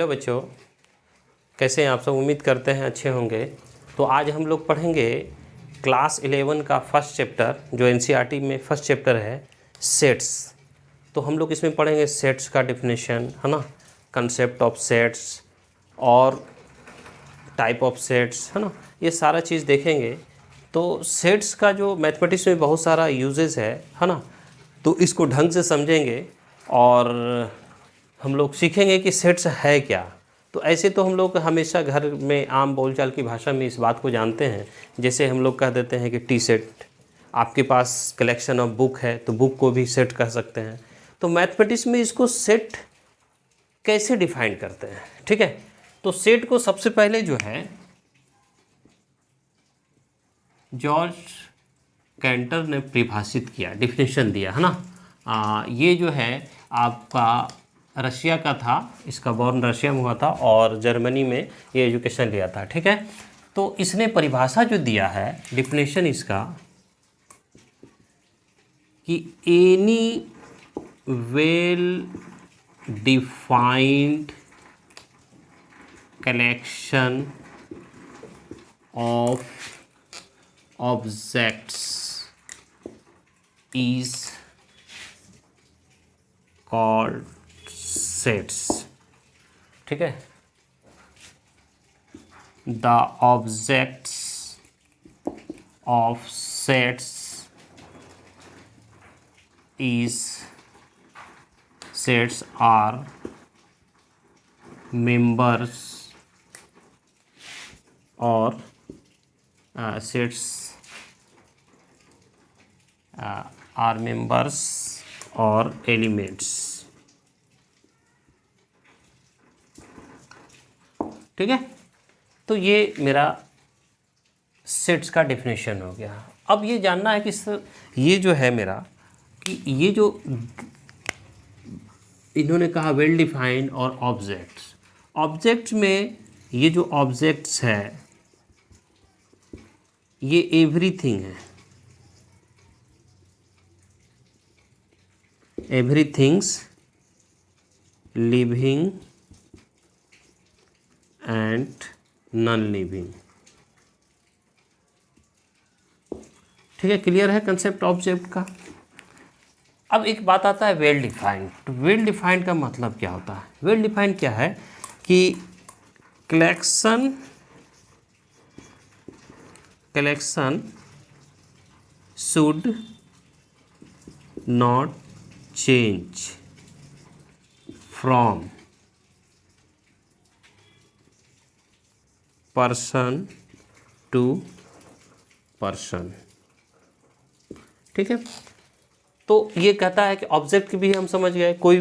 Hello बच्चों, कैसे हैं आप सब? उम्मीद करते हैं अच्छे होंगे। तो आज हम लोग पढ़ेंगे क्लास 11 का फर्स्ट चैप्टर, जो एनसीईआरटी में फर्स्ट चैप्टर है, सेट्स। तो हम लोग इसमें पढ़ेंगे सेट्स का डेफिनेशन, है ना, कंसेप्ट ऑफ सेट्स और टाइप ऑफ सेट्स, है ना, ये सारा चीज़ देखेंगे। तो सेट्स का जो मैथमेटिक्स में बहुत सारा यूजेस है ना, तो इसको ढंग से समझेंगे और हम लोग सीखेंगे कि सेट्स है क्या। तो ऐसे तो हम लोग हमेशा घर में आम बोलचाल की भाषा में इस बात को जानते हैं। जैसे हम लोग कह देते हैं कि टी सेट, आपके पास कलेक्शन ऑफ बुक है तो बुक को भी सेट कह सकते हैं। तो मैथमेटिक्स में इसको सेट कैसे डिफाइन करते हैं, ठीक है। तो सेट को सबसे पहले जो है जॉर्ज कैंटर ने परिभाषित किया, डिफिनेशन दिया, है ना। ये जो है आपका रशिया का था, इसका बॉर्न रशिया में हुआ था और जर्मनी में ये एजुकेशन लिया था, ठीक है। तो इसने परिभाषा जो दिया है, डिफिनेशन इसका, कि any well defined collection of objects is called sets, ठीक है। The objects of sets are members or sets are members और एलिमेंट्स, ठीक है। तो ये मेरा सेट्स का डेफिनेशन हो गया। अब ये जानना है कि सर ये जो है मेरा, कि ये जो इन्होंने कहा वेल डिफाइंड और ऑब्जेक्ट्स में ये जो ऑब्जेक्ट्स है ये एवरीथिंग है, everything's living and non living, ठीक है। क्लियर है कंसेप्ट ऑब्जेक्ट का। अब एक बात आता है वेल डिफाइंड। तो वेल डिफाइंड का मतलब क्या होता है? वेल डिफाइंड क्या है कि collection should not change from person to person, ठीक है। तो ये कहता है कि ऑब्जेक्ट भी हम समझ गए, कोई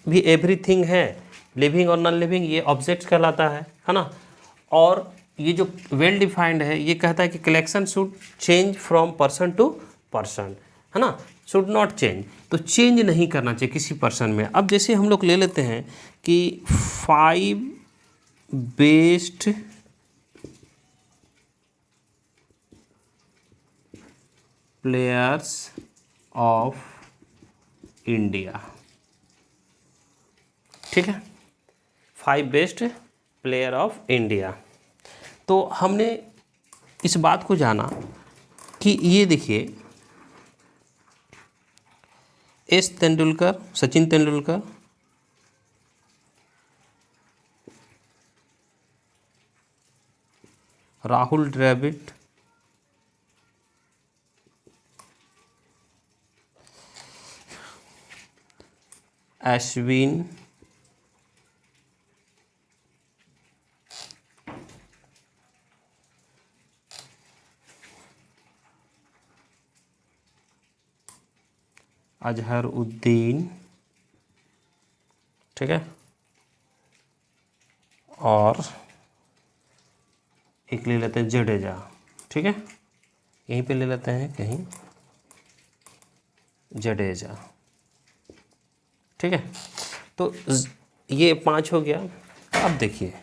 भी एवरीथिंग है लिविंग और नॉन लिविंग, ये ऑब्जेक्ट कहलाता है ना। और ये जो वेल डिफाइंड है ये कहता है कि collection should change from person to person, है ना, शुड नॉट चेंज। तो चेंज नहीं करना चाहिए किसी पर्सन में। अब जैसे हम लोग ले लेते हैं कि 5 बेस्ट प्लेयर्स ऑफ इंडिया, ठीक है, 5 बेस्ट प्लेयर ऑफ इंडिया। तो हमने इस बात को जाना कि ये देखिए, एस तेंदुलकर, सचिन तेंदुलकर, राहुल द्रविड़, अश्विन, अजहरुद्दीन, ठीक है, और एक ले लेते हैं जडेजा, ठीक है, यहीं पे ले लेते हैं कहीं जडेजा, ठीक है। तो ये 5 हो गया। अब देखिए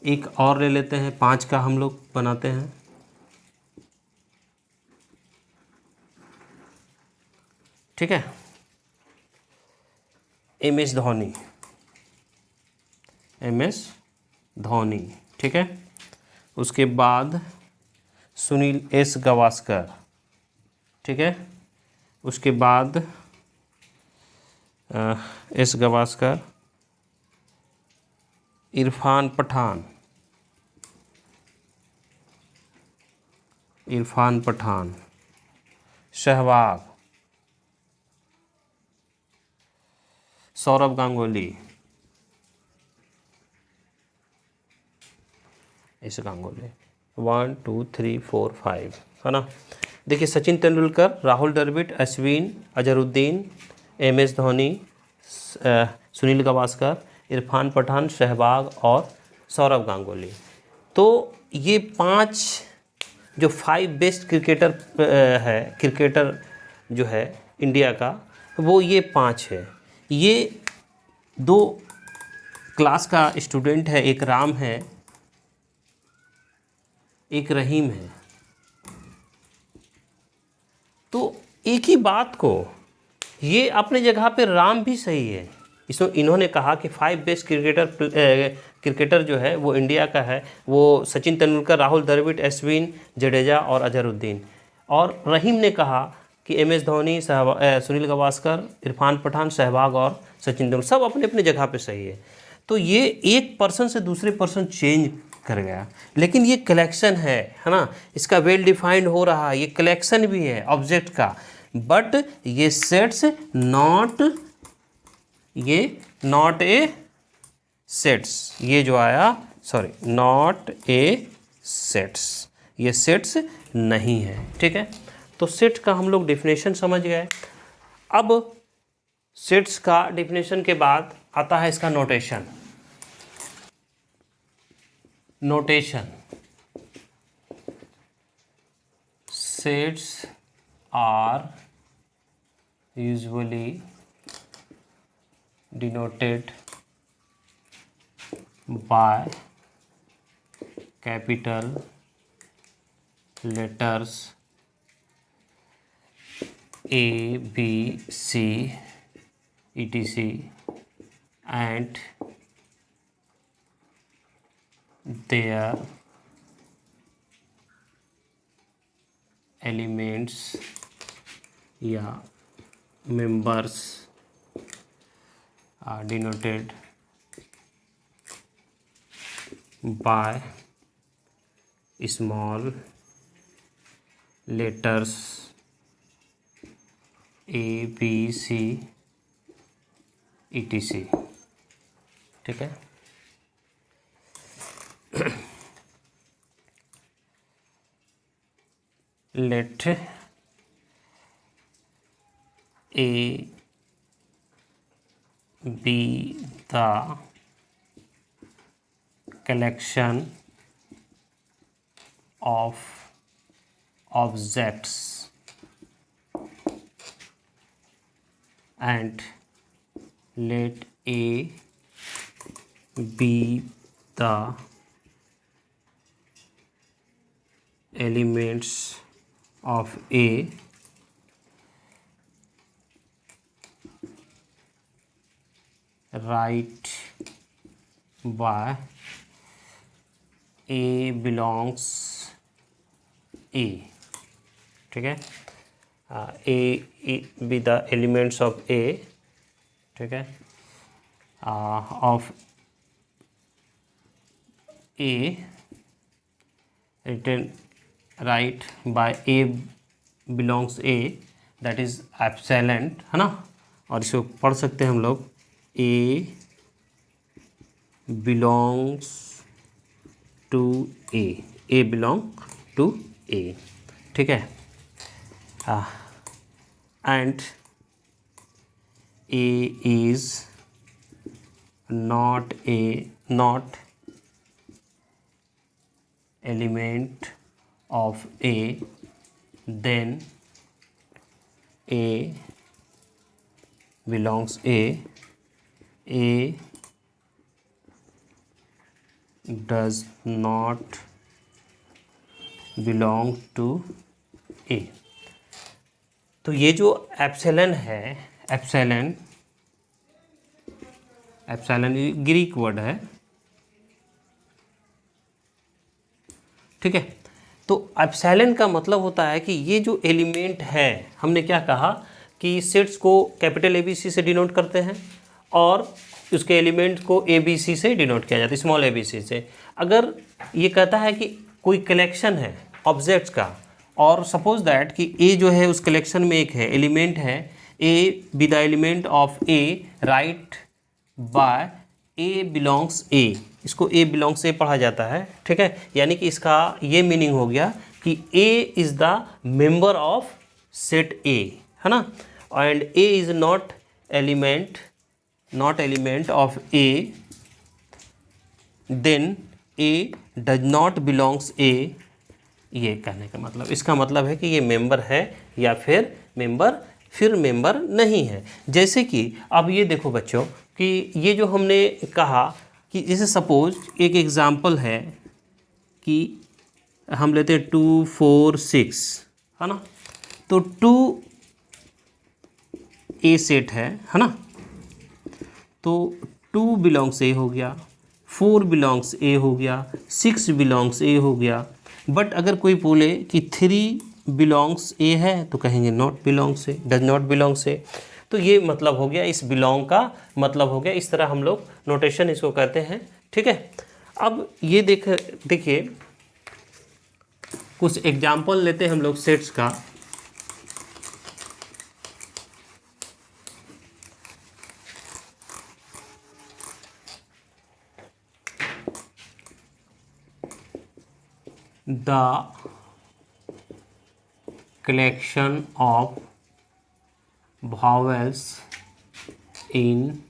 एक और ले लेते हैं, 5 का हम लोग बनाते हैं, ठीक है। MS धोनी, MS धोनी, ठीक है। उसके बाद सुनील S गावस्कर, ठीक है। उसके बाद S गावस्कर, इरफान पठान, सहवाग, सौरव गांगुली, ऐसे गांगुली 1 2 3 4 5, है ना। देखिए सचिन तेंदुलकर, राहुल द्रविड़, अश्विन, अजहरुद्दीन, MS धोनी, सुनील गावस्कर, इरफान पठान, सहवाग और सौरव गांगुली। तो ये 5 जो 5 बेस्ट क्रिकेटर जो है इंडिया का, वो ये 5 है। ये 2 क्लास का स्टूडेंट है, एक राम है, एक रहीम है। तो एक ही बात को, ये अपने जगह पे राम भी सही है। इसमें इन्होंने कहा कि 5 बेस्ट क्रिकेटर जो है वो इंडिया का है, वो सचिन तेंदुलकर, राहुल द्रविड़, अश्विन, जडेजा और अजहरुद्दीन। और रहीम ने कहा कि MS धोनी, सुनील गावस्कर, इरफान पठान, सहवाग और सचिन तेंदुलकर, सब अपने अपने जगह पे सही है। तो ये एक पर्सन से दूसरे पर्सन चेंज कर गया, लेकिन ये कलेक्शन है ना, इसका वेल डिफाइंड हो रहा है, ये कलेक्शन भी है ऑब्जेक्ट का, बट ये सेट्स नॉट ए सेट्स, ये जो आया सॉरी नॉट ए सेट्स, ये सेट्स नहीं है, ठीक है। तो सेट का हम लोग डेफिनेशन समझ गए। अब सेट्स का डेफिनेशन के बाद आता है इसका notation. Sets are usually denoted by capital letters A, B, C, etc. and their elements या members are denoted by small letters A, B, C, etc. ठीक है। Let A be the collection of objects and let A be the elements of A write by A belongs A, ठीक है। A be the elements of A, ठीक है, of A written right by A belongs A, that is epsilon, है ना। और इसको पढ़ सकते हैं हम लोग A belongs to A, A belong to A, ठीक है। and A is not element of A, then A belongs A does not belong to A। तो ये जो एप्सिलॉन है, एप्सिलॉन ग्रीक वर्ड है, ठीक है। तो एप्सिलॉन का मतलब होता है कि ये जो एलिमेंट है, हमने क्या कहा कि सेट्स को कैपिटल ABC से डिनोट करते हैं और उसके एलिमेंट को ABC से डिनोट किया जाता है, स्मॉल ABC से। अगर ये कहता है कि कोई कलेक्शन है ऑब्जेक्ट्स का, और सपोज दैट कि A जो है उस कलेक्शन में एक है एलिमेंट है A be the element of A right by A belongs A, इसको A बिलोंग्स A पढ़ा जाता है, ठीक है। यानी कि इसका ये मीनिंग हो गया कि A is the member of set A, है ना। And A is not element of A, then A does not belongs A। ये कहने का मतलब, इसका मतलब है कि ये मेंबर है या फिर मेंबर नहीं है। जैसे कि अब ये देखो बच्चों कि ये जो हमने कहा कि जैसे सपोज एक एग्जांपल है कि हम लेते हैं 2 4 6, है ना। तो 2 A सेट है ना। तो 2 बिलोंग्स A हो गया, 4 बिलोंग्स A हो गया, 6 बिलोंग्स A हो गया। बट अगर कोई बोले कि 3 बिलोंग्स A है तो कहेंगे not belongs A, does not belongs A। तो ये मतलब हो गया, इस बिलोंग का मतलब हो गया। इस तरह हम लोग नोटेशन इसको कहते हैं, ठीक है। अब ये देखिए कुछ एग्जाम्पल लेते हैं हम लोग सेट्स का। The collection of vowels in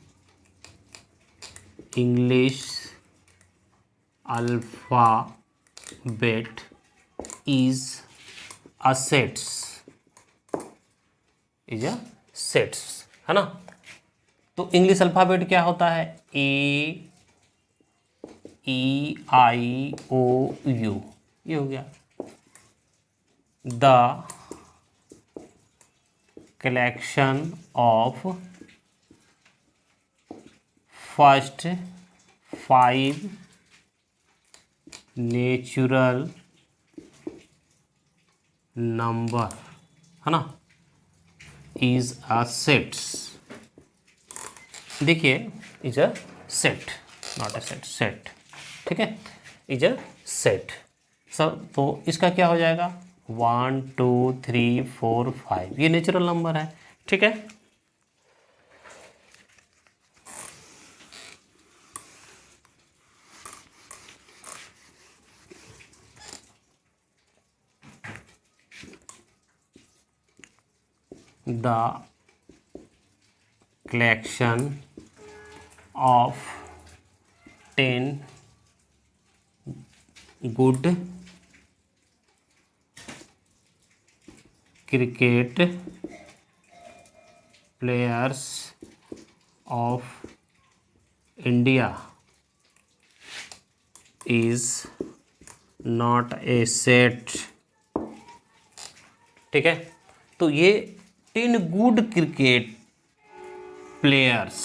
English alphabet is a sets, है ना। तो इंग्लिश अल्फ़ाबेट क्या होता है? A E I O U, ये हो गया। The collection of first 5 natural number, है ना, इज अ सेट्स। देखिए is a set, not a set, set, ठीक है, इज अ सेट। सब तो इसका क्या हो जाएगा? 1 2 3 4 5, ये नेचुरल नंबर है, ठीक है। The collection of 10 good cricket players of India is not a set, ठीक है। तो ये 10 गुड क्रिकेट प्लेयर्स,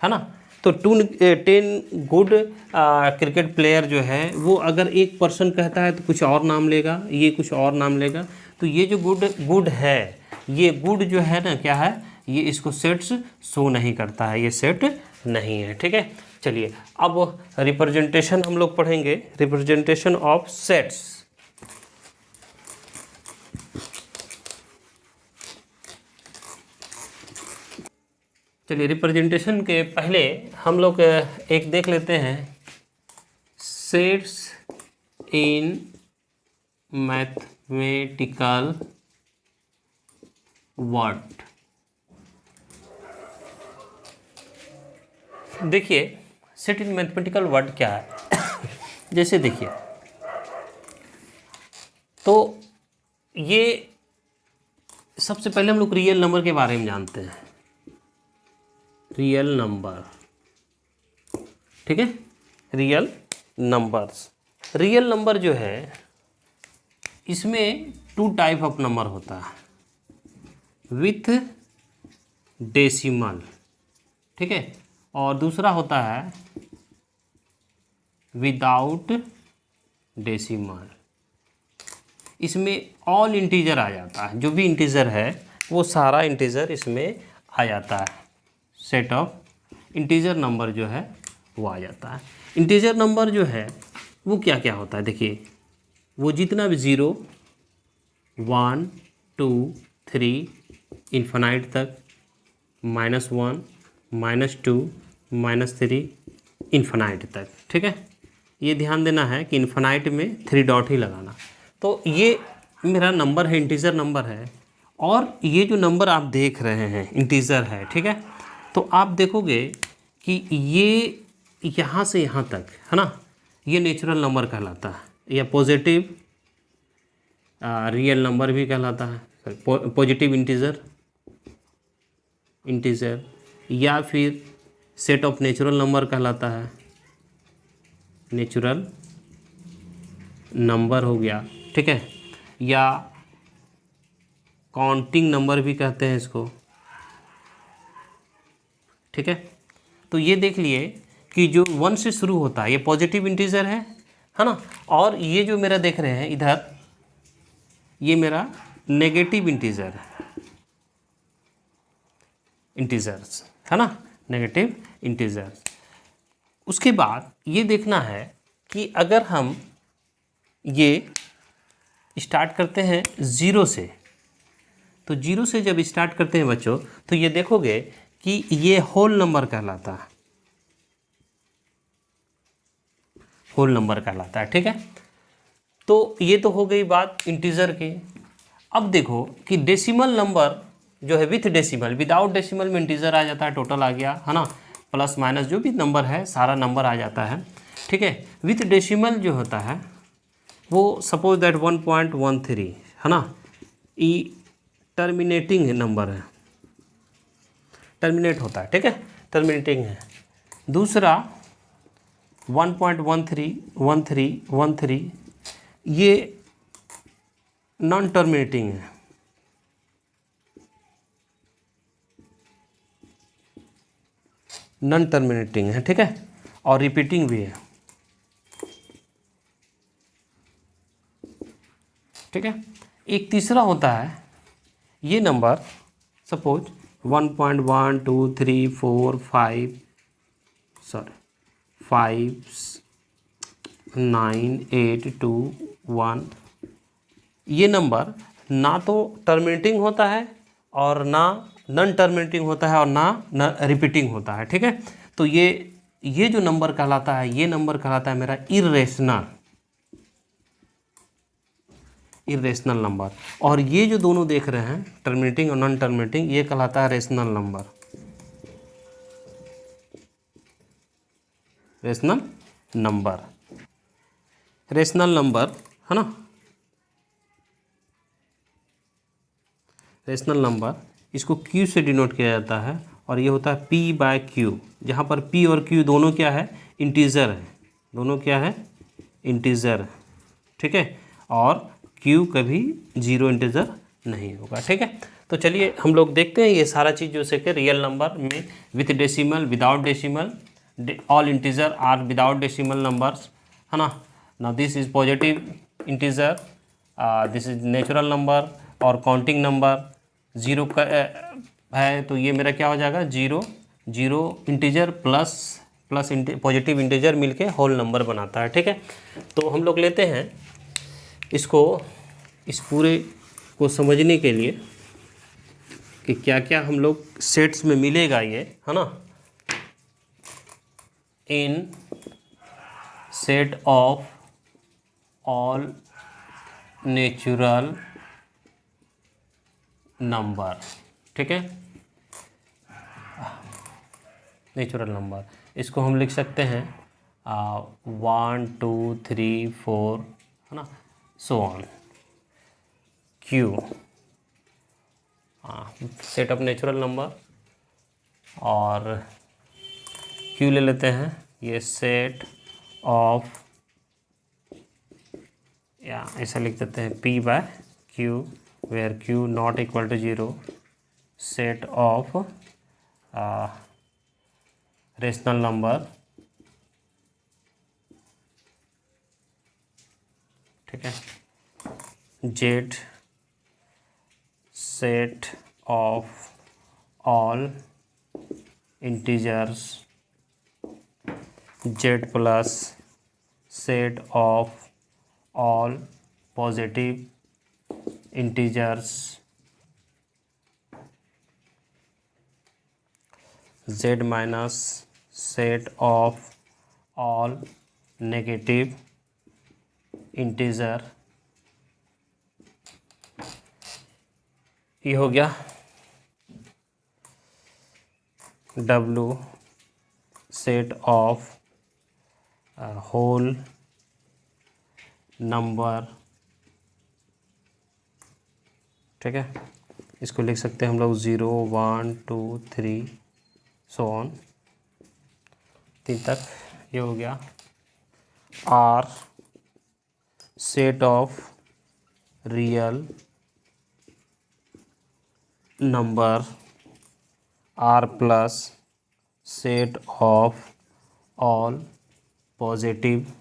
है ना। तो 10 गुड क्रिकेट प्लेयर जो है वो अगर एक पर्सन कहता है तो कुछ और नाम लेगा, ये कुछ और नाम लेगा। तो ये जो गुड है, ये गुड जो है ना, क्या है, ये इसको सेट्स शो नहीं करता है, ये सेट नहीं है, ठीक है। चलिए अब रिप्रेजेंटेशन हम लोग पढ़ेंगे, रिप्रेजेंटेशन ऑफ सेट्स। चलिए रिप्रेजेंटेशन के पहले हम लोग एक देख लेते हैं, सेट्स इन मैथमेटिकल वर्ड। देखिए सेट इन मैथमेटिकल वर्ड क्या है जैसे देखिए, तो ये सबसे पहले हम लोग रियल नंबर के बारे में जानते हैं, रियल नंबर, ठीक है। रियल नंबर जो है इसमें 2 टाइप ऑफ नंबर होता है, विथ डेसिमल, ठीक है, और दूसरा होता है विदाउट डेसिमल। इसमें ऑल इंटीजर आ जाता है, जो भी इंटीजर है वो सारा इंटीजर इसमें आ जाता है। सेट ऑफ इंटीजर नंबर जो है वो आ जाता है। इंटीजर नंबर जो है वो क्या क्या होता है, देखिए वो जितना भी 0 1 2 3 इन्फिनाइट तक, -1 -2 -3 इन्फिनाइट तक, ठीक है। ये ध्यान देना है कि इन्फिनाइट में 3 डॉट ही लगाना। तो ये मेरा नंबर है, इंटीजर नंबर है, और ये जो नंबर आप देख रहे हैं इंटीजर है, ठीक है। तो आप देखोगे कि ये यहाँ से यहाँ तक है ना, ये नेचुरल नंबर कहलाता है, या पॉजिटिव रियल नंबर भी कहलाता है, पॉजिटिव इंटीजर, या फिर सेट ऑफ नेचुरल नंबर कहलाता है, नेचुरल नंबर हो गया, ठीक है, या काउंटिंग नंबर भी कहते हैं इसको, ठीक है। तो ये देख लिए कि जो 1 से शुरू होता है ये पॉजिटिव इंटीजर है ना, और ये जो मेरा देख रहे हैं इधर, ये मेरा नेगेटिव इंटीजर्स है ना, नेगेटिव इंटीजर्स। उसके बाद ये देखना है कि अगर हम ये स्टार्ट करते हैं 0 से, तो 0 से जब स्टार्ट करते हैं बच्चों, तो ये देखोगे कि ये होल नंबर कहलाता है, होल नंबर कहलाता है, ठीक है। तो ये तो हो गई बात इंटीजर की। अब देखो कि डेसिमल नंबर जो है विथ डेसिमल, विदाउट डेसिमल में इंटीजर आ जाता है, टोटल आ गया है ना, प्लस माइनस जो भी नंबर है सारा नंबर आ जाता है, ठीक है। विथ डेसिमल जो होता है वो सपोज दैट 1.13 है ना, ई टर्मिनेटिंग नंबर है, टर्मिनेट होता है, ठीक है, टर्मिनेटिंग है। दूसरा 1.13 ये नॉन टर्मिनेटिंग है, नॉन टर्मिनेटिंग है, ठीक है, और रिपीटिंग भी है, ठीक है। एक तीसरा होता है ये नंबर, सपोज 1.12345 59821, ये नंबर ना तो टर्मिनेटिंग होता है और ना नॉन टर्मिनेटिंग होता है और ना रिपीटिंग होता है, ठीक है। तो ये जो नंबर कहलाता है, ये नंबर कहलाता है मेरा इरेशनल नंबर। और ये जो दोनों देख रहे हैं टर्मिनेटिंग और नॉन टर्मिनेटिंग, ये कहलाता है रेशनल नंबर, रेशनल नंबर है ना। रेशनल नंबर इसको Q से डिनोट किया जाता है, और ये होता है P/Q, जहाँ पर P और Q दोनों क्या है, इंटीजर है, दोनों क्या है, इंटीजर, ठीक है, और Q कभी 0 इंटीजर नहीं होगा, ठीक है। तो चलिए हम लोग देखते हैं ये सारा चीज़ जो से कि रियल नंबर में with decimal, without decimal, all integer are without decimal numbers, है ना। Now this is positive integer, this is natural number, और काउंटिंग नंबर 0 का है, तो ये मेरा क्या हो जाएगा, 0 इंटीजर प्लस पॉजिटिव इंटीजर मिलके होल नंबर बनाता है, ठीक है। तो हम लोग लेते हैं इसको, इस पूरे को समझने के लिए कि क्या क्या हम लोग सेट्स में मिलेगा ये, है ना। इन set of all natural number, ठीक है, नेचुरल नंबर, इसको हम लिख सकते हैं 1 2 3 4 है ना, so on, Q, set of natural number, और Q ले लेते हैं, ये सेट ऑफ, या ऐसा लिख देते हैं P/Q, where Q not equal to 0, set of rational number ठीक है। Z set of all integers, z plus set of all positive integers, z minus set of all negative integer. ये हो गया W set of whole number, ठीक है। इसको लिख सकते हैं हम लोग 0 1 2 3 सो ऑन 3 तक। ये हो गया R set of real number, R plus set of all positive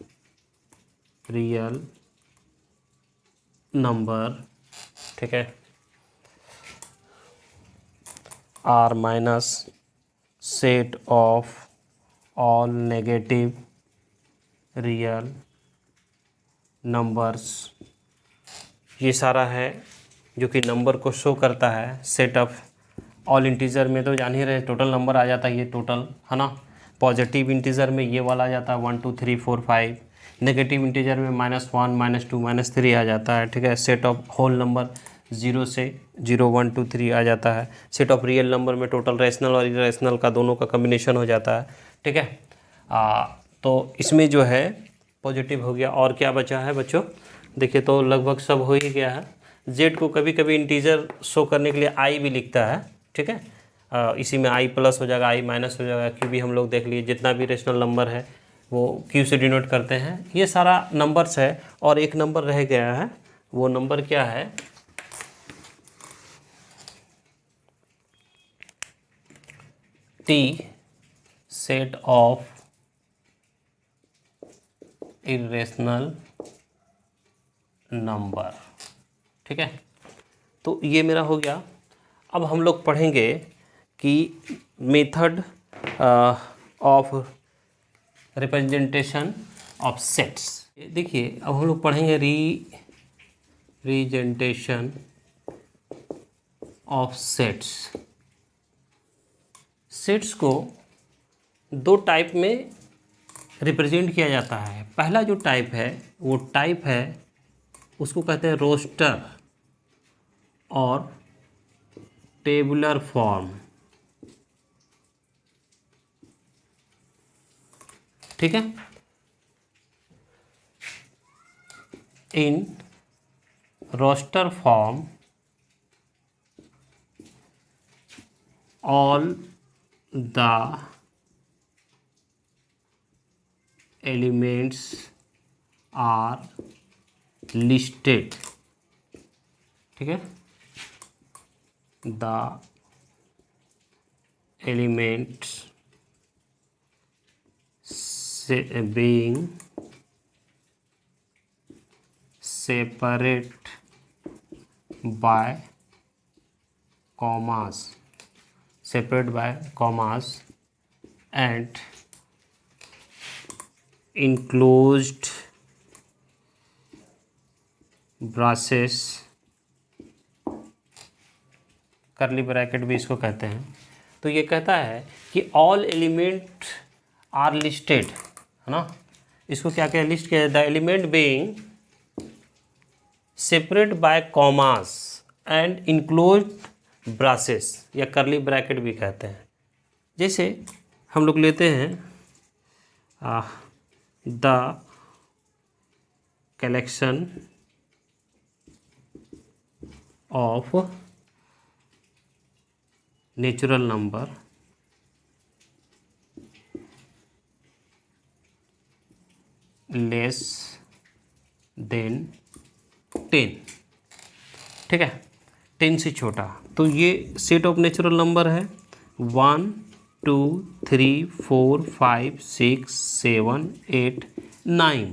real number, ठीक है। R minus set of all negative real numbers. ये सारा है जो कि नंबर को शो करता है। सेट ऑफ ऑल इंटीजर में तो जान ही रहे टोटल नंबर आ जाता है, ये टोटल है ना। पॉजिटिव इंटीजर में ये वाला आ जाता है 1 2 3 4 5। नेगेटिव इंटीजर में -1 -2 -3 आ जाता है, ठीक है। सेट ऑफ होल नंबर 0 से 0 1 2 3 आ जाता है। सेट ऑफ रियल नंबर में टोटल रैशनल और इरेशनल का दोनों का कम्बिनेशन हो जाता है, ठीक है। तो इसमें जो है पॉजिटिव हो गया। और क्या बचा है बच्चों, देखिए तो लगभग सब हो ही गया है। जेड को कभी कभी इंटीजर शो करने के लिए आई भी लिखता है, ठीक है। इसी में आई प्लस हो जाएगा, आई माइनस हो जाएगा, क्यू भी हम लोग देख लिए। जितना भी रेशनल नंबर है वो क्यू से डिनोट करते हैं। ये सारा नंबर्स है। और एक नंबर रह गया है, वो नंबर क्या है, T set of irrational number, ठीक है। तो ये मेरा हो गया। अब हम लोग पढ़ेंगे कि method of representation of sets. देखिए अब हम लोग पढ़ेंगे रिप्रेजेंटेशन ऑफ सेट्स। सेट्स को दो टाइप में रिप्रेजेंट किया जाता है। पहला जो टाइप है वो टाइप है उसको कहते हैं रोस्टर और टेबुलर फॉर्म, ठीक है। In roster form all the elements are listed, ठीक है। The elements being separate by commas and enclosed braces, curly bracket भी इसको कहते हैं। तो ये कहता है कि ऑल एलिमेंट आर लिस्टेड, है ना। इसको क्या क्या लिस्ट किया, the element being separate by commas and enclosed braces, या करली ब्रैकेट भी कहते हैं। जैसे हम लोग लेते हैं the collection of natural number less then 10, ठीक है। 10 से छोटा। तो ये सेट ऑफ नेचुरल नंबर है 1 2 3 4 5 6 7 8 9,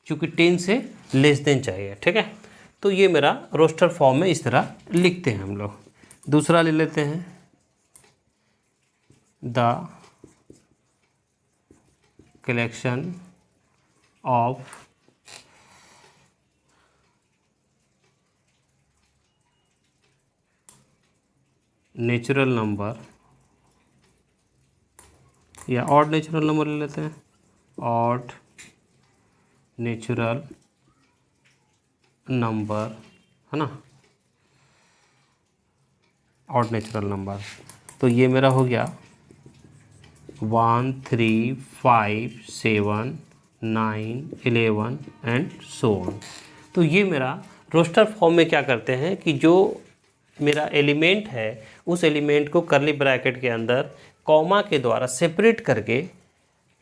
चूँकि 10 से लेस देन चाहिए, ठीक है। तो ये मेरा रोस्टर फॉर्म में इस तरह लिखते हैं हम लोग। दूसरा ले लेते हैं, the collection of natural number, या ऑड नेचुरल नंबर ले लेते हैं, ऑड नेचुरल नंबर, है ना, ऑड नेचुरल नंबर। तो ये मेरा हो गया 1 3 5 7 9 11 एंड सो ऑन। तो ये मेरा रोस्टर फॉर्म में क्या करते हैं कि जो मेरा एलिमेंट है उस एलिमेंट को करली ब्रैकेट के अंदर कॉमा के द्वारा सेपरेट करके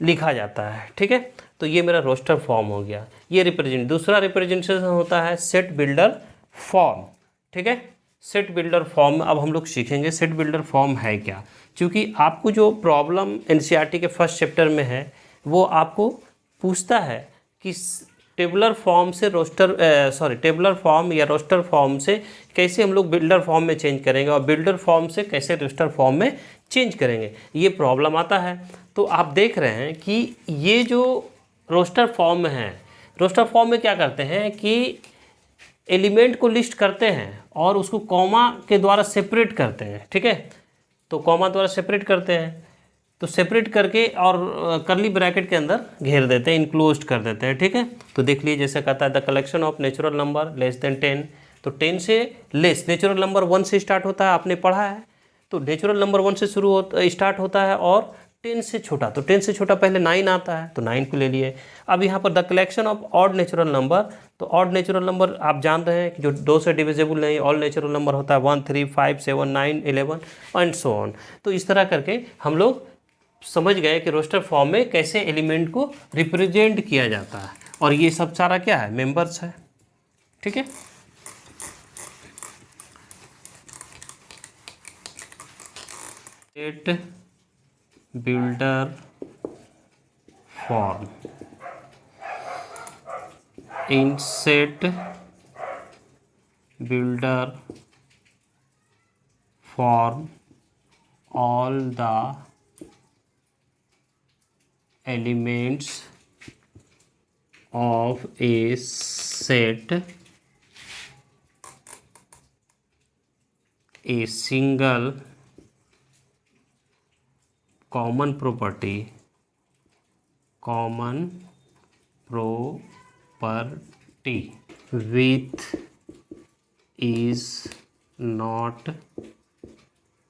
लिखा जाता है, ठीक है। तो ये मेरा रोस्टर फॉर्म हो गया। ये रिप्रेजेंट, दूसरा रिप्रेजेंटेशन होता है सेट बिल्डर फॉर्म, ठीक है। सेट बिल्डर फॉर्म अब हम लोग सीखेंगे सेट बिल्डर फॉर्म है क्या, क्योंकि आपको जो प्रॉब्लम एनसीईआरटी के फर्स्ट चैप्टर में है वो आपको पूछता है कि टेबुलर फॉर्म से टेबुलर फॉर्म या रोस्टर फॉर्म से कैसे हम लोग बिल्डर फॉर्म में चेंज करेंगे और बिल्डर फॉर्म से कैसे रोस्टर फॉर्म में चेंज करेंगे, ये प्रॉब्लम आता है। तो आप देख रहे हैं कि ये जो रोस्टर फॉर्म में है, रोस्टर फॉर्म में क्या करते हैं कि एलिमेंट को लिस्ट करते हैं और उसको कॉमा के द्वारा सेपरेट करते हैं, ठीक है। तो कॉमा द्वारा सेपरेट करते हैं, तो सेपरेट करके और करली ब्रैकेट के अंदर घेर देते हैं, इनक्लोज्ड कर देते हैं, ठीक है। तो देख लीजिए जैसे कहता है the collection of natural number less then 10, तो 10 से लेस, नेचुरल नंबर 1 से स्टार्ट होता है, आपने पढ़ा है। तो नेचुरल नंबर 1 से स्टार्ट होता है और 10 से छोटा, तो 10 से छोटा पहले 9 आता है, तो 9 को ले लिए। अब यहाँ पर the collection of odd natural number, तो ऑड नेचुरल नंबर आप जान रहे हैं कि जो 2 से डिविजिबल नहीं, ऑल नेचुरल नंबर होता है 1 3 5 7 9 11 एंड सो ऑन। तो इस तरह करके हम लोग समझ गए कि रोस्टर फॉर्म में कैसे एलिमेंट को रिप्रेजेंट किया जाता है, और ये सब सारा क्या है, मेंबर्स है, ठीक है। Set builder form, in set builder form all the elements of a set, a single common property with is not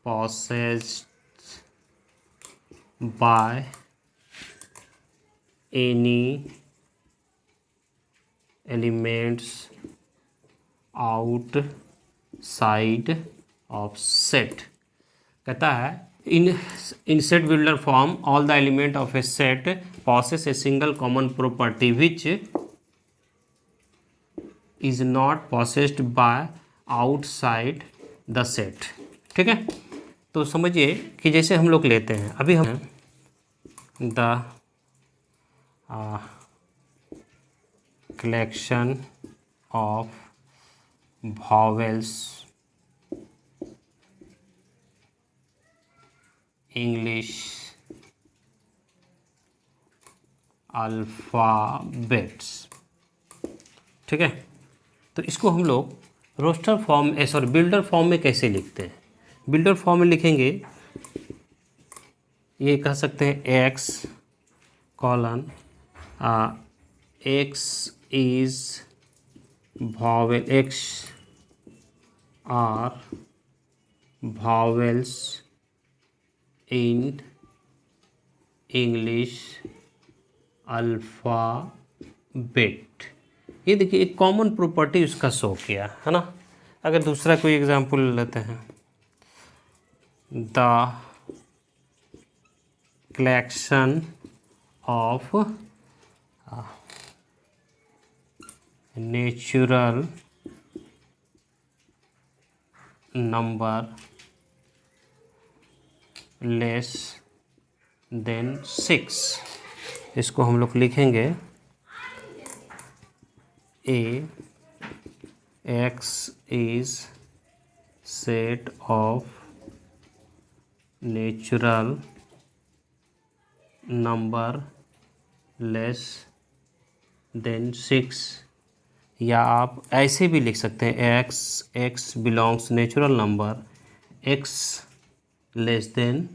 possessed by any elements outside of set। कहता है in set builder form all the element of a set possess a single common property which is not possessed by outside the set, ठीक है। तो समझिए कि जैसे हम लोग लेते हैं, अभी हम the collection of vowels English alphabets, ठीक है। तो इसको हम लोग रोस्टर फॉर्म बिल्डर फॉर्म में कैसे लिखते हैं। बिल्डर फॉर्म में लिखेंगे, ये कह सकते हैं x colon x is vowel, x are vowels in English alphabet. ये देखिए एक कॉमन प्रॉपर्टी उसका शो किया है ना। अगर दूसरा कोई एग्जांपल लेते हैं, the collection of natural number less than 6, इसको हम लोग लिखेंगे A X is set of natural number less than 6, या आप ऐसे भी लिख सकते हैं X belongs natural number X less than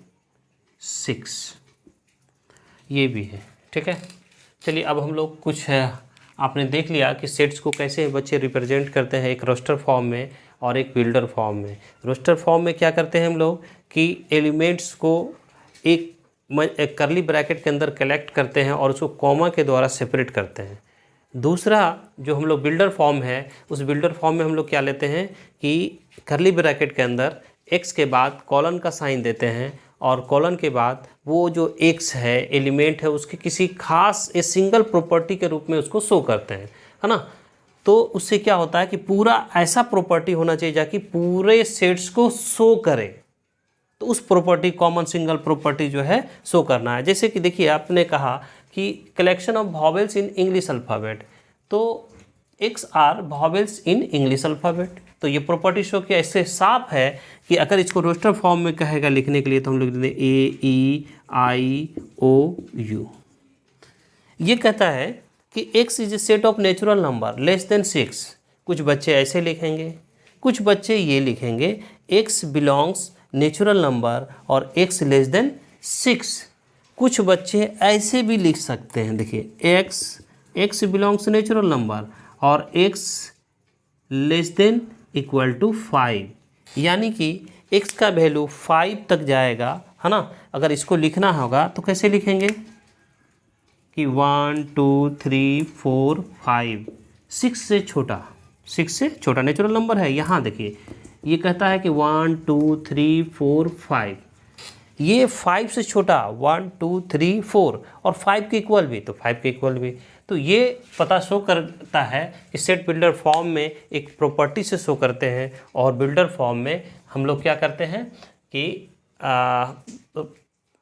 6, ये भी है। ठीक है, चलिए अब हम लोग कुछ आपने देख लिया कि सेट्स को कैसे बच्चे रिप्रेजेंट करते हैं, एक रोस्टर फॉर्म में और एक बिल्डर फॉर्म में। रोस्टर फॉर्म में क्या करते हैं हम लोग कि एलिमेंट्स को एक करली ब्रैकेट के अंदर कलेक्ट करते हैं और उसको कॉमा के द्वारा सेपरेट करते हैं। दूसरा जो हम लोग बिल्डर फॉर्म है, उस बिल्डर फॉर्म में हम लोग क्या लेते हैं कि करली ब्रैकेट के अंदर एक्स के बाद कॉलन का साइन देते हैं और कॉलन के बाद वो जो एक्स है एलिमेंट है उसके किसी खास ए सिंगल प्रॉपर्टी के रूप में उसको शो करते हैं, है ना। तो उससे क्या होता है कि पूरा ऐसा प्रॉपर्टी होना चाहिए जाकि पूरे सेट्स को शो करे, तो उस प्रॉपर्टी कॉमन सिंगल प्रॉपर्टी जो है शो करना है। जैसे कि देखिए आपने कहा कि collection of vowels in English alphabet, तो X are vowels in English alphabet, तो ये प्रॉपर्टी शो किया। इससे साफ है कि अगर इसको रोस्टर फॉर्म में कहेगा लिखने के लिए तो हम लोग लिखते हैं ए ई आई ओ यू। ये कहता है कि x is A set of natural number less than 6। कुछ बच्चे ऐसे लिखेंगे, कुछ बच्चे ये लिखेंगे x बिलोंग्स नेचुरल नंबर और x लेस देन 6। कुछ बच्चे ऐसे भी लिख सकते हैं, देखिए x बिलोंग्स नेचुरल नंबर और x less than equal to 5, यानी कि x का वैल्यू 5 तक जाएगा, है ना। अगर इसको लिखना होगा तो कैसे लिखेंगे कि 1 2 3 4 5, 6 से छोटा नेचुरल नंबर है। यहाँ देखिए ये कहता है कि 1 2 3 4 5, ये 5 से छोटा 1 2 3 4 और 5 के इक्वल भी, तो 5 के इक्वल भी। तो ये पता शो करता है कि सेट बिल्डर फॉर्म में एक प्रॉपर्टी से शो करते हैं और बिल्डर फॉर्म में हम लोग क्या करते हैं कि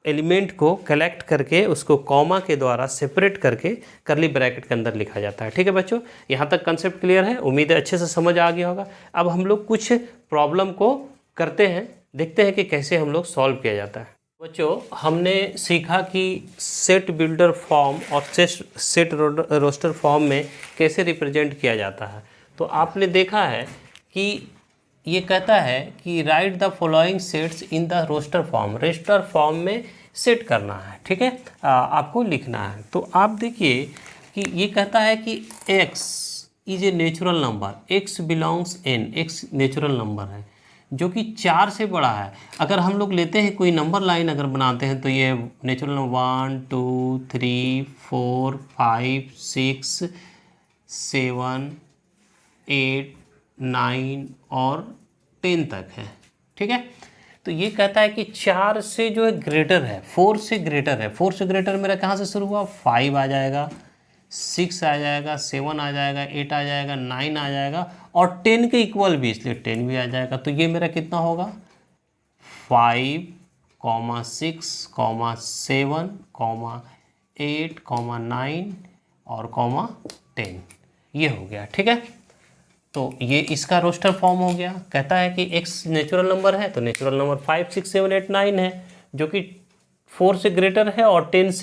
एलिमेंट को कलेक्ट करके उसको कॉमा के द्वारा सेपरेट करके करली ब्रैकेट के अंदर लिखा जाता है। ठीक है बच्चों, यहाँ तक कंसेप्ट क्लियर है, उम्मीद है अच्छे से समझ आ गया होगा। अब हम लोग कुछ प्रॉब्लम को करते हैं, देखते हैं कि कैसे हम लोग सॉल्व किया जाता है। बच्चों हमने सीखा कि सेट बिल्डर फॉर्म और सेट रोस्टर फॉर्म में कैसे रिप्रेजेंट किया जाता है। तो आपने देखा है कि ये कहता है कि write the following sets in the roster form, roster form में सेट करना है। ठीक है, आपको लिखना है। तो आप देखिए कि ये कहता है कि x is a natural number, x belongs n, x natural number है जो कि 4 से बड़ा है। अगर हम लोग लेते हैं कोई नंबर लाइन अगर बनाते हैं तो ये नेचुरल नंबर 1 2 3 4 5 6 7 8 9 और 10 तक है। ठीक है, तो ये कहता है कि 4 से जो है ग्रेटर है, 4 से ग्रेटर है। 4 से ग्रेटर मेरा कहाँ से शुरू हुआ, 5 आ जाएगा, 6 आ जाएगा, 7 आ जाएगा, 8 आ जाएगा, 9 आ जाएगा और 10 के इक्वल भी, इसलिए 10 भी आ जाएगा। तो ये मेरा कितना होगा 5, 6, 7, 8, 9 और 10, ये हो गया। ठीक है, तो ये इसका रोस्टर फॉर्म हो गया। कहता है कि x नेचुरल नंबर है तो नेचुरल नंबर 5, 6, 7, 8, 9 है जो कि 4 से ग्रेटर है और 10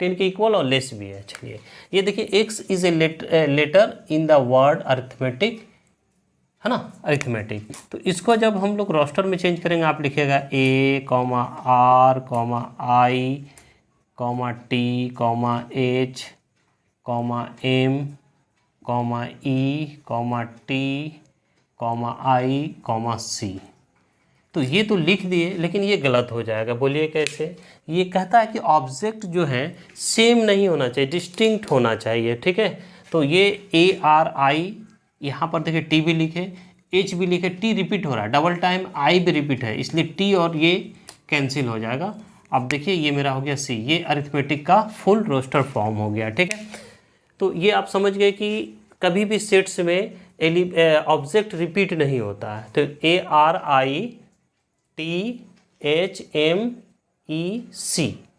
के इक्वल और लेस भी है। चलिए ये देखिए x is a letter in the word arithmetic, है ना, अरिथमेटिक। तो इसको जब हम लोग रोस्टर में चेंज करेंगे आप लिखिएगा a, r, i, t, h, m, e, t, i, c। तो ये तो लिख दिए लेकिन ये गलत हो जाएगा। बोलिए कैसे, ये कहता है कि ऑब्जेक्ट जो है सेम नहीं होना चाहिए, डिस्टिंक्ट होना चाहिए। ठीक है, तो ये ARI यहाँ पर देखिए T भी लिखे, H भी लिखे, T रिपीट हो रहा है डबल टाइम, I भी रिपीट है, इसलिए T और ये कैंसिल हो जाएगा। अब देखिए ये मेरा हो गया C, ये अरिथमेटिक का फुल रोस्टर फॉर्म हो गया। ठीक है, तो ये आप समझ गए कि कभी भी सेट्स में ऑब्जेक्ट रिपीट नहीं होता है। तो ARITHMEC,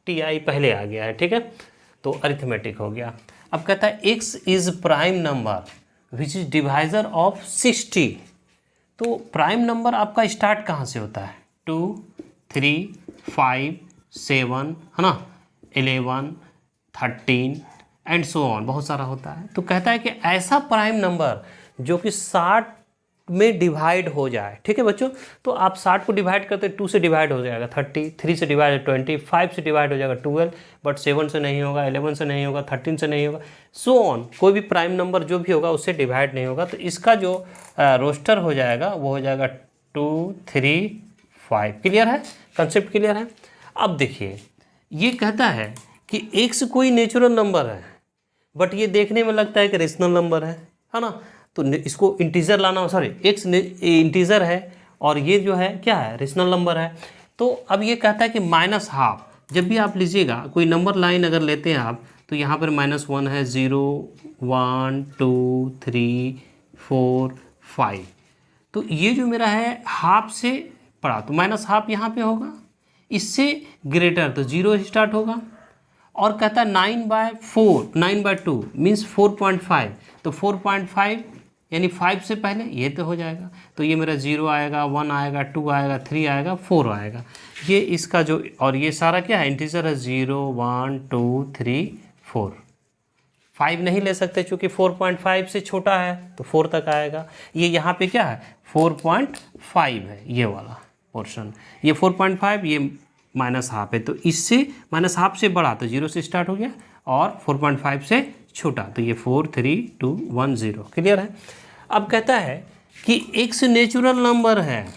TI पहले आ गया है। ठीक है, तो अरिथमेटिक हो गया। अब कहता है x is prime number, which is divisor of 60। तो प्राइम नंबर आपका स्टार्ट कहाँ से होता है? 2, 3, 5, 7 है ना, 11, 13 एंड सो ऑन, बहुत सारा होता है। तो कहता है कि ऐसा प्राइम नंबर जो कि 60 में डिवाइड हो जाए। ठीक है बच्चों, तो आप 60 को डिवाइड करते 2 से डिवाइड हो जाएगा 30, 3 से डिवाइड 20, 5 से डिवाइड हो जाएगा 12, बट 7 से नहीं होगा, 11 से नहीं होगा, 13 से नहीं होगा, सो ऑन। कोई भी प्राइम नंबर जो भी होगा उससे डिवाइड नहीं होगा। तो इसका जो रोस्टर हो जाएगा वो हो जाएगा 2, 3, 5। क्लियर है? कंसेप्ट क्लियर है? अब देखिए, ये कहता है कि x कोई नेचुरल नंबर है, बट ये देखने में लगता है कि रेशनल नंबर है ना। तो इसको इंटीजर लाना, सॉरी एक्स इंटीजर है और ये जो है क्या है? रेशनल नंबर है। तो अब ये कहता है कि -12, जब भी आप लीजिएगा कोई नंबर लाइन अगर लेते हैं आप, तो यहाँ पर -1 है, 0, 1, 2, 3, 4, 5। तो ये जो मेरा है हाफ से पड़ा, तो -12 यहाँ पे होगा, इससे ग्रेटर तो 0 स्टार्ट होगा। और कहता है 9/4, 9/2 मीन्स 4.5, तो 4.5 यानी 5 से पहले ये तो हो जाएगा। तो ये मेरा 0 आएगा, 1 आएगा, 2 आएगा, 3 आएगा, 4 आएगा। ये इसका जो, और ये सारा क्या है? इंटीजर है। 0, 1, 2, 3, 4। 5 नहीं ले सकते क्योंकि 4.5 से छोटा है, तो 4 तक आएगा। ये यहाँ पे क्या है? 4.5 है ये वाला पोर्शन, ये 4.5, ये -12 है। तो इससे -12 से बड़ा तो 0 से स्टार्ट हो गया, और 4.5 से छोटा तो ये 4, 3, 2, 1, 0। क्लियर है? अब कहता है कि x नेचुरल नंबर है।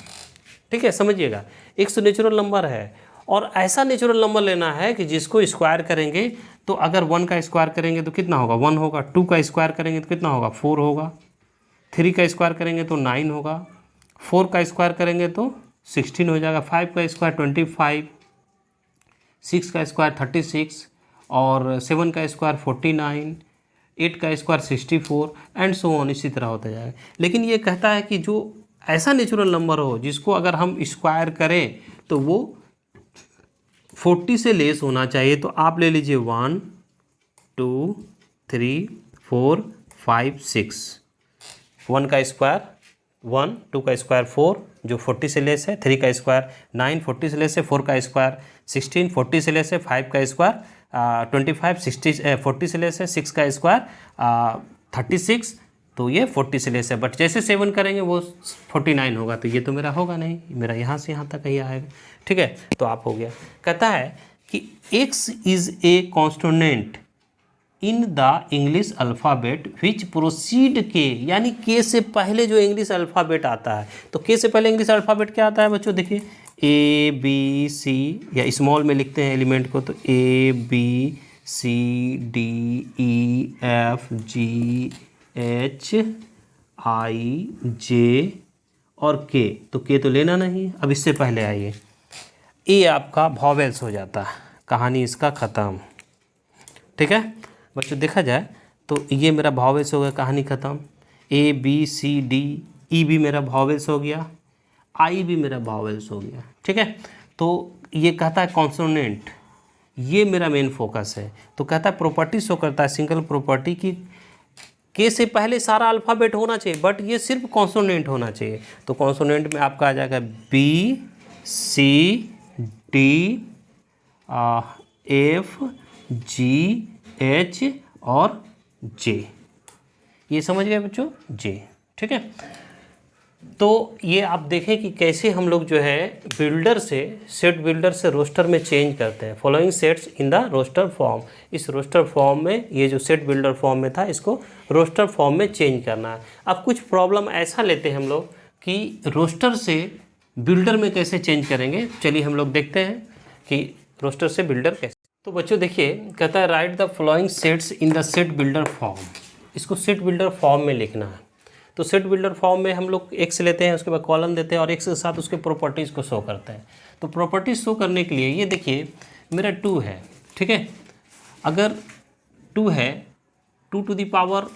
ठीक है, समझिएगा, x नेचुरल नंबर है और ऐसा नेचुरल नंबर लेना है कि जिसको स्क्वायर करेंगे तो अगर 1 का स्क्वायर करेंगे तो कितना होगा? 1 होगा। 2 का स्क्वायर करेंगे तो कितना होगा? 4 होगा। 3 का स्क्वायर करेंगे तो 9 होगा। 4 का स्क्वायर करेंगे तो 16 हो जाएगा। 5 का स्क्वायर 25, 6 का स्क्वायर 36, और 7 का स्क्वायर 49, 8 का स्क्वायर 64 एंड सो ऑन, इसी तरह होता जाएगा। लेकिन ये कहता है कि जो ऐसा नेचुरल नंबर हो जिसको अगर हम स्क्वायर करें तो वो 40 से लेस होना चाहिए। तो आप ले लीजिए 1, 2, 3, 4, 5, 6। 1 का स्क्वायर 1, 2 का स्क्वायर 4 जो 40 से लेस है, 3 का स्क्वायर 9 40 से लेस है, 4 का स्क्वायर 16 40 से लेस है, 5 का स्क्वायर 25 60 40 से लेस है, 6 का स्क्वायर 36 तो ये 40 से लेस है। बट जैसे 7 करेंगे वो 49 होगा, तो ये तो मेरा होगा नहीं, मेरा यहाँ से यहाँ तक ही आएगा। ठीक है, तो आप हो गया। कहता है कि x is a consonant in the English alphabet which proceed K, यानी के से पहले जो इंग्लिश अल्फ़ाबेट आता है। तो के से पहले इंग्लिश अल्फ़ाबेट क्या आता है बच्चों? देखिए ABC, या स्मॉल में लिखते हैं एलिमेंट को, तो ABCDEFGHIJ और K। तो K तो लेना नहीं। अब इससे पहले आइए, ए आपका वॉवेल्स हो जाता है, कहानी इसका ख़त्म। ठीक है बच्चों, देखा जाए तो ये मेरा वॉवेल्स हो गया, कहानी ख़त्म। ABCD, ई भी मेरा वॉवेल्स हो गया, आई भी मेरा वॉवेल्स हो गया। ठीक है, तो ये कहता है कॉन्सोनेंट, ये मेरा मेन फोकस है। तो कहता है प्रॉपर्टी शो करता है, सिंगल प्रॉपर्टी की के से पहले सारा अल्फ़ाबेट होना चाहिए, बट ये सिर्फ कॉन्सोनेंट होना चाहिए। तो कॉन्सोनेंट में आपका आ जाएगा BCDEFGH और J। ये समझ गए बच्चों? J। ठीक है, तो ये आप देखें कि कैसे हम लोग जो है बिल्डर से, सेट बिल्डर से रोस्टर में चेंज करते हैं। Following sets in the roster form, इस रोस्टर फॉर्म में, ये जो सेट बिल्डर फॉर्म में था इसको रोस्टर फॉर्म में चेंज करना है। अब कुछ प्रॉब्लम ऐसा लेते हैं हम लोग कि रोस्टर से बिल्डर में कैसे चेंज करेंगे। चलिए हम लोग देखते हैं कि रोस्टर से बिल्डर कैसे। तो बच्चों देखिए, कहता है right the following sets in the set builder form. इसको सेट बिल्डर फॉर्म में लिखना है। तो सेट बिल्डर फॉर्म में हम लोग एक्स लेते हैं, उसके बाद कॉलम देते हैं और एक्स के साथ उसके प्रॉपर्टीज़ को शो करते हैं। तो प्रॉपर्टीज शो करने के लिए ये देखिए मेरा 2 है। ठीक है, अगर 2 है, 2 टू द पावर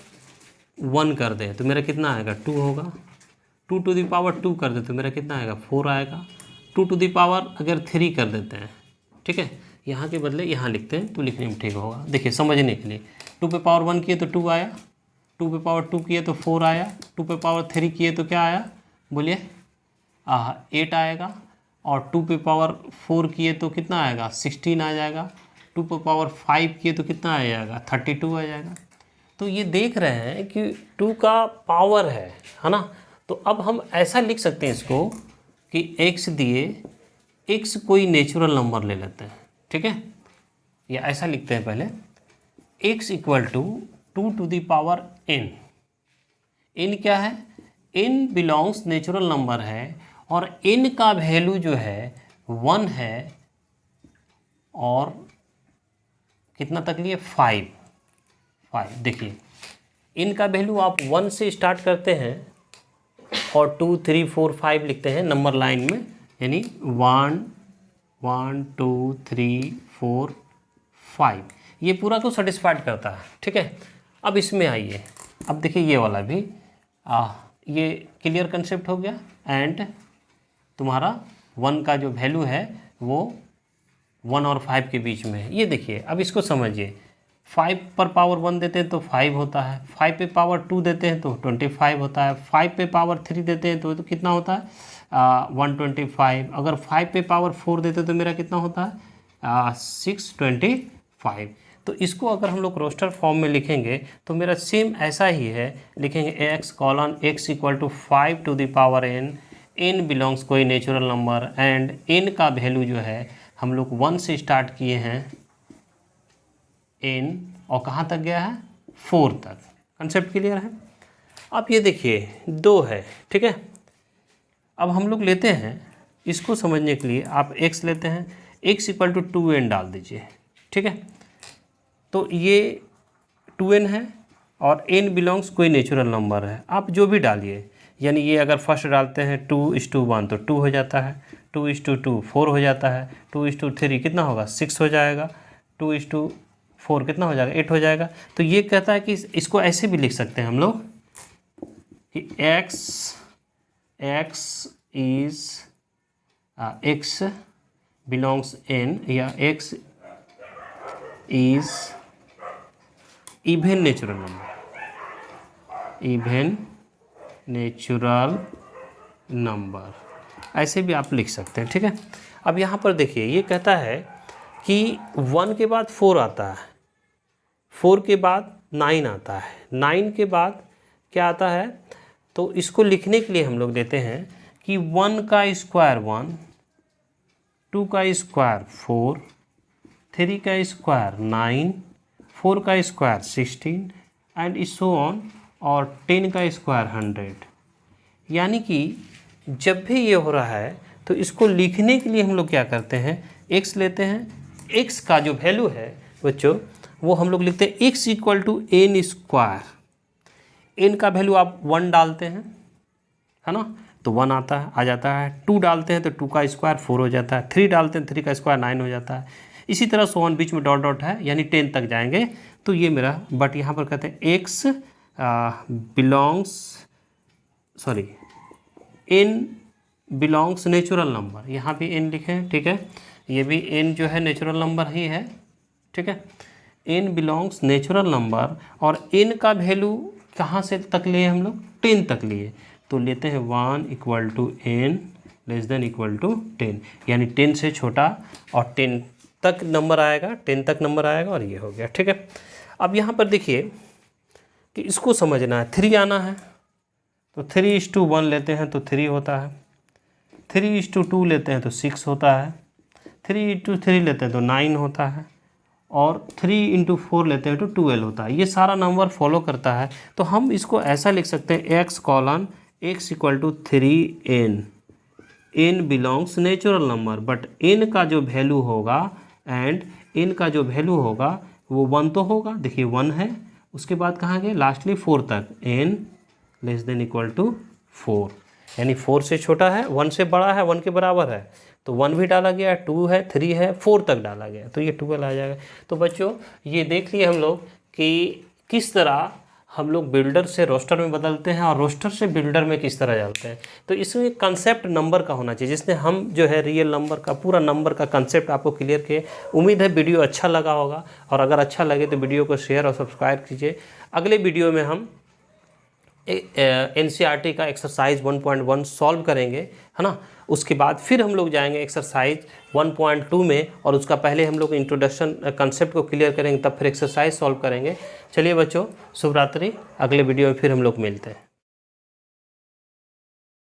1 कर दे तो मेरा कितना आएगा? 2 होगा। 2 टू द पावर 2 कर दे तो मेरा कितना आएगा? 4 आएगा। 2 टू द पावर अगर 3 कर देते हैं, ठीक है, यहाँ के बदले यहाँ लिखते हैं तो लिखने में ठीक होगा। देखिए समझने के लिए, 2 पे पावर 1 किए तो 2 आया, 2 पे पावर 2 किए तो 4 आया, 2 पे पावर 3 किए तो क्या आया बोलिए 8 आएगा, और 2 पे पावर 4 किए तो कितना आएगा 16 आ जाएगा, 2 पे पावर 5 किए तो कितना आ जाएगा 32 आ जाएगा। तो ये देख रहे हैं कि 2 का पावर है ना। तो अब हम ऐसा लिख सकते हैं इसको कि x दिए, x कोई नेचुरल नंबर ले लेते हैं, ठीक है, या ऐसा लिखते हैं पहले x equal to 2 to the power n। n क्या है, n बिलोंग्स नेचुरल नंबर है और n का वैल्यू जो है 1 है और कितना तक लिए 5। देखिए n का वैल्यू आप 1 से स्टार्ट करते हैं और 2 3 4 5 लिखते हैं नंबर लाइन में, यानी 1 1 2 3 4 5, ये पूरा को सेटिस्फाइड करता है, ठीक है। अब इसमें आइए, अब देखिए ये वाला भी ये क्लियर कंसेप्ट हो गया, एंड तुम्हारा 1 का जो वैल्यू है वो 1 और 5 के बीच में है। ये देखिए अब इसको समझिए, 5 पर पावर 1 देते हैं तो 5 होता है, 5 पे पावर 2 देते हैं तो 25 होता है, 5 पे पावर 3 देते हैं तो कितना होता है 125, अगर 5 पे पावर 4 देते हैं तो मेरा कितना होता है 625। तो इसको अगर हम लोग रोस्टर फॉर्म में लिखेंगे तो मेरा सेम ऐसा ही है, लिखेंगे x colon x equal to 5 to the power n, n belongs कोई नेचुरल नंबर, एंड n का वैल्यू जो है हम लोग 1 से स्टार्ट किए हैं n और कहाँ तक गया है 4 तक। कंसेप्ट क्लियर है। अब ये देखिए 2 है, ठीक है। अब हम लोग लेते हैं इसको समझने के लिए, आप x लेते हैं, x इक्वल टू 2n डाल दीजिए, ठीक है। तो ये 2n है और n बिलोंग्स कोई नेचुरल नंबर है, आप जो भी डालिए, यानी ये अगर फर्स्ट डालते हैं 2:1 तो 2 हो जाता है, 2:2 4 हो जाता है, 2:3 कितना होगा 6 हो जाएगा, 2:4 कितना हो जाएगा 8 हो जाएगा। तो ये कहता है कि इसको ऐसे भी लिख सकते हैं हम लोग कि x बिलोंग्स n, या x is even natural number, ऐसे भी आप लिख सकते हैं, ठीक है। अब यहाँ पर देखिए ये कहता है कि 1 के बाद 4 आता है, 4 के बाद 9 आता है, 9 के बाद क्या आता है, तो इसको लिखने के लिए हम लोग देते हैं कि 1 का स्क्वायर 1, 2 का स्क्वायर 4, 3 का स्क्वायर 9, 4 का स्क्वायर 16 एंड सो ऑन, और 10 का स्क्वायर 100। यानी कि जब भी ये हो रहा है तो इसको लिखने के लिए हम लोग क्या करते हैं, x लेते हैं, x का जो वैल्यू है बच्चों वो हम लोग लिखते हैं x equal to n square, n का वैल्यू आप 1 डालते हैं, है ना, तो 1 आता है, आ जाता है, 2 डालते हैं तो 2 का स्क्वायर 4 हो जाता है, 3 डालते हैं 3 का स्क्वायर 9 हो जाता है, इसी तरह सोन बीच में डॉट डॉट है, यानी 10 तक जाएंगे। तो ये मेरा, बट यहाँ पर कहते हैं x n belongs natural number, यहाँ भी n लिखें, ठीक है, ये भी n जो है नेचुरल नंबर ही है, ठीक है, n बिलोंग्स नेचुरल नंबर, और n का वैल्यू कहाँ से तक लिए हम लोग 10 तक लिए, तो लेते हैं 1 equal to n less than equal to 10, यानी 10 से छोटा और 10 तक नंबर आएगा, 10 तक नंबर आएगा, और ये हो गया, ठीक है। अब यहाँ पर देखिए कि इसको समझना है, 3 आना है तो 3:1 लेते हैं तो 3 होता है, 3:2 लेते हैं तो 6 होता है, 3:3 लेते हैं तो 9 होता है, और 3:4 लेते हैं तो 12 होता है। ये सारा नंबर फॉलो करता है। तो हम इसको ऐसा लिख सकते हैं x colon x equal to 3n, n belongs natural number, but n का जो वैल्यू होगा एंड n का जो वैल्यू होगा वो 1 तो होगा, देखिए 1 है, उसके बाद कहाँ गए लास्टली 4 तक, n less than equal to 4, यानी 4 से छोटा है, 1 से बड़ा है, 1 के बराबर है, तो 1 भी डाला गया, 2 है, 3 है, 4 तक डाला गया, तो ये 12 आ जाएगा। तो बच्चों ये देख लिए हम लोग कि किस तरह हम लोग बिल्डर से रोस्टर में बदलते हैं और रोस्टर से बिल्डर में किस तरह जाते हैं। तो इसमें कंसेप्ट नंबर का होना चाहिए, जिसने हम जो है रियल नंबर का, पूरा नंबर का कंसेप्ट आपको क्लियर किए। उम्मीद है वीडियो अच्छा लगा होगा, और अगर अच्छा लगे तो वीडियो को शेयर और सब्सक्राइब कीजिए। अगले वीडियो में हम NCERT का एक्सरसाइज 1.1 सॉल्व करेंगे, है ना। उसके बाद फिर हम लोग जाएंगे एक्सरसाइज 1.2 में, और उसका पहले हम लोग इंट्रोडक्शन कंसेप्ट को क्लियर करेंगे, तब फिर एक्सरसाइज सॉल्व करेंगे। चलिए बच्चों, शुभ रात्रि। अगले वीडियो में फिर हम लोग मिलते हैं।